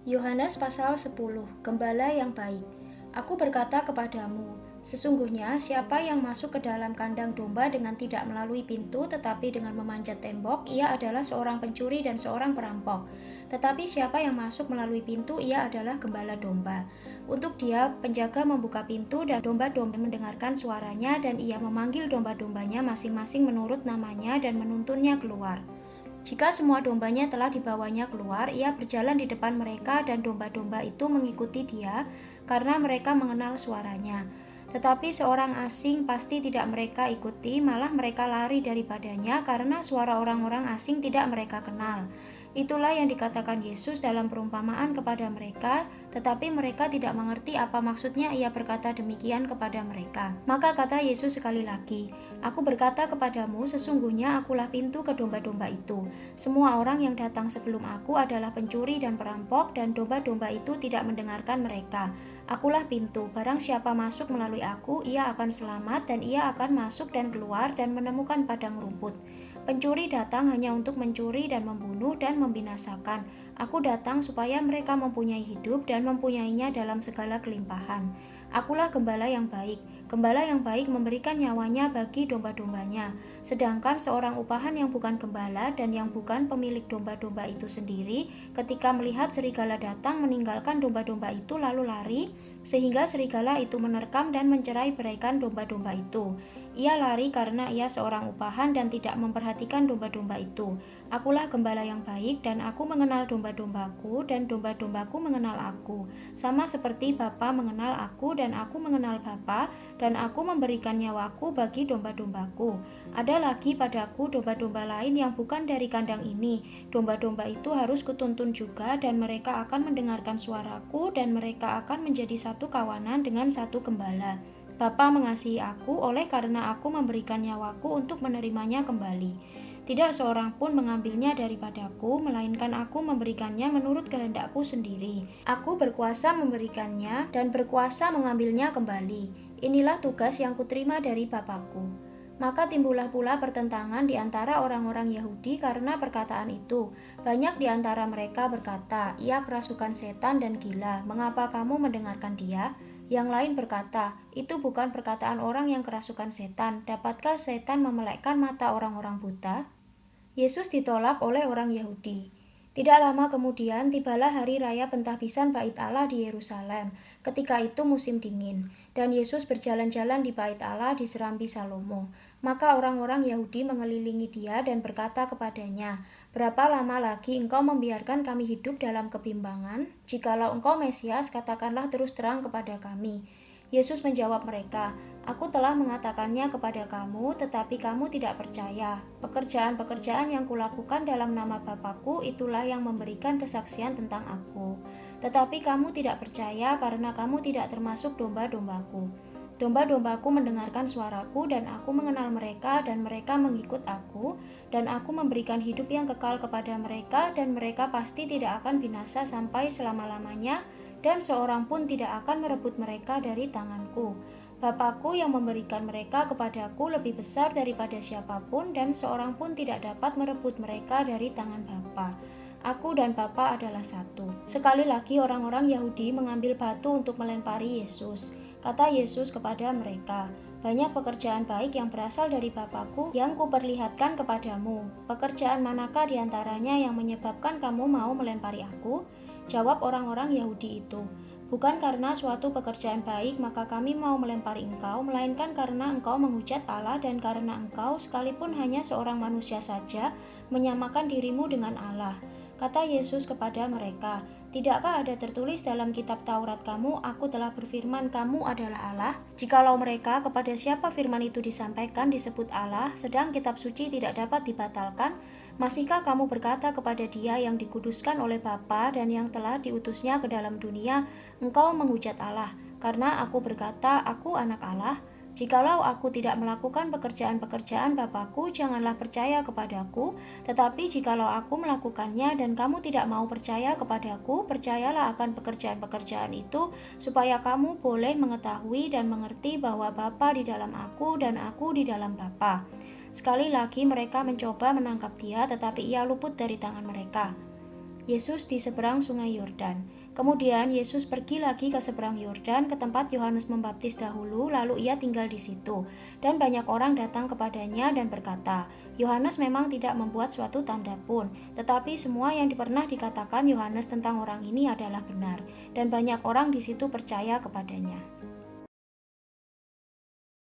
Yohanes pasal 10, Gembala yang baik. Aku berkata kepadamu, sesungguhnya siapa yang masuk ke dalam kandang domba dengan tidak melalui pintu tetapi dengan memanjat tembok, ia adalah seorang pencuri dan seorang perampok. Tetapi siapa yang masuk melalui pintu, ia adalah gembala domba. Untuk dia, penjaga membuka pintu dan domba-domba mendengarkan suaranya dan ia memanggil domba-dombanya masing-masing menurut namanya dan menuntunnya keluar. Jika semua dombanya telah dibawanya keluar, ia berjalan di depan mereka dan domba-domba itu mengikuti dia karena mereka mengenal suaranya. Tetapi seorang asing pasti tidak mereka ikuti, malah mereka lari daripadanya karena suara orang-orang asing tidak mereka kenal. Itulah yang dikatakan Yesus dalam perumpamaan kepada mereka, tetapi mereka tidak mengerti apa maksudnya ia berkata demikian kepada mereka. Maka kata Yesus sekali lagi, Aku berkata kepadamu, sesungguhnya akulah pintu ke domba-domba itu. Semua orang yang datang sebelum aku adalah pencuri dan perampok, dan domba-domba itu tidak mendengarkan mereka. Akulah pintu, barang siapa masuk melalui aku, ia akan selamat dan ia akan masuk dan keluar dan menemukan padang rumput. Pencuri datang hanya untuk mencuri dan membunuh dan membinasakan. Aku datang supaya mereka mempunyai hidup dan mempunyainya dalam segala kelimpahan. Akulah gembala yang baik. Gembala yang baik memberikan nyawanya bagi domba-dombanya. Sedangkan seorang upahan yang bukan gembala dan yang bukan pemilik domba-domba itu sendiri, ketika melihat serigala datang meninggalkan domba-domba itu lalu lari, sehingga serigala itu menerkam dan mencerai-beraikan domba-domba itu. Ia lari karena ia seorang upahan dan tidak memperhatikan domba-domba itu. Akulah gembala yang baik dan aku mengenal domba-dombaku dan domba-dombaku mengenal aku. Sama seperti Bapa mengenal aku dan aku mengenal Bapa dan aku memberikan nyawaku bagi domba-dombaku. Ada lagi padaku domba-domba lain yang bukan dari kandang ini. Domba-domba itu harus kutuntun juga dan mereka akan mendengarkan suaraku dan mereka akan menjadi satu kawanan dengan satu gembala. Bapa mengasihi aku oleh karena aku memberikan nyawaku untuk menerimanya kembali. Tidak seorang pun mengambilnya daripadaku, melainkan aku memberikannya menurut kehendakku sendiri. Aku berkuasa memberikannya dan berkuasa mengambilnya kembali. Inilah tugas yang kuterima dari Bapakku. Maka timbullah pula pertentangan di antara orang-orang Yahudi karena perkataan itu. Banyak di antara mereka berkata, ia kerasukan setan dan gila, mengapa kamu mendengarkan dia? Yang lain berkata, itu bukan perkataan orang yang kerasukan setan. Dapatkah setan memelekkan mata orang-orang buta? Yesus ditolak oleh orang Yahudi. Tidak lama kemudian tibalah hari raya pentahbisan Bait Allah di Yerusalem. Ketika itu musim dingin, dan Yesus berjalan-jalan di Bait Allah di Serambi Salomo. Maka orang-orang Yahudi mengelilingi dia dan berkata kepadanya, Berapa lama lagi engkau membiarkan kami hidup dalam kebimbangan? Jikalau engkau Mesias, katakanlah terus terang kepada kami. Yesus menjawab mereka, Aku telah mengatakannya kepada kamu, tetapi kamu tidak percaya. Pekerjaan-pekerjaan yang kulakukan dalam nama Bapakku, itulah yang memberikan kesaksian tentang aku. Tetapi kamu tidak percaya karena kamu tidak termasuk domba-dombaku. Domba-dombaku mendengarkan suaraku dan aku mengenal mereka dan mereka mengikut aku dan aku memberikan hidup yang kekal kepada mereka dan mereka pasti tidak akan binasa sampai selama-lamanya dan seorang pun tidak akan merebut mereka dari tanganku. Bapakku yang memberikan mereka kepadaku lebih besar daripada siapapun dan seorang pun tidak dapat merebut mereka dari tangan Bapa. Aku dan Bapa adalah satu. Sekali lagi orang-orang Yahudi mengambil batu untuk melempari Yesus. Kata Yesus kepada mereka, banyak pekerjaan baik yang berasal dari Bapakku yang kuperlihatkan kepadamu. Pekerjaan manakah diantaranya yang menyebabkan kamu mau melempari aku? Jawab orang-orang Yahudi itu, bukan karena suatu pekerjaan baik maka kami mau melempari engkau, melainkan karena engkau menghujat Allah dan karena engkau sekalipun hanya seorang manusia saja menyamakan dirimu dengan Allah. Kata Yesus kepada mereka, Tidakkah ada tertulis dalam kitab Taurat kamu, aku telah berfirman kamu adalah Allah? Jikalau mereka kepada siapa firman itu disampaikan disebut Allah, sedang kitab suci tidak dapat dibatalkan, masihkah kamu berkata kepada dia yang dikuduskan oleh Bapa dan yang telah diutusnya ke dalam dunia, engkau menghujat Allah, karena aku berkata, aku anak Allah? Jikalau aku tidak melakukan pekerjaan-pekerjaan Bapakku, janganlah percaya kepadaku. Tetapi jikalau aku melakukannya dan kamu tidak mau percaya kepadaku, percayalah akan pekerjaan-pekerjaan itu, supaya kamu boleh mengetahui dan mengerti bahwa Bapa di dalam aku dan aku di dalam Bapa. Sekali lagi mereka mencoba menangkap dia, tetapi ia luput dari tangan mereka. Yesus di seberang sungai Yordan. Kemudian Yesus pergi lagi ke seberang Yordan ke tempat Yohanes Membaptis dahulu, lalu ia tinggal di situ. Dan banyak orang datang kepadanya dan berkata, Yohanes memang tidak membuat suatu tanda pun, tetapi semua yang pernah dikatakan Yohanes tentang orang ini adalah benar, dan banyak orang di situ percaya kepadanya.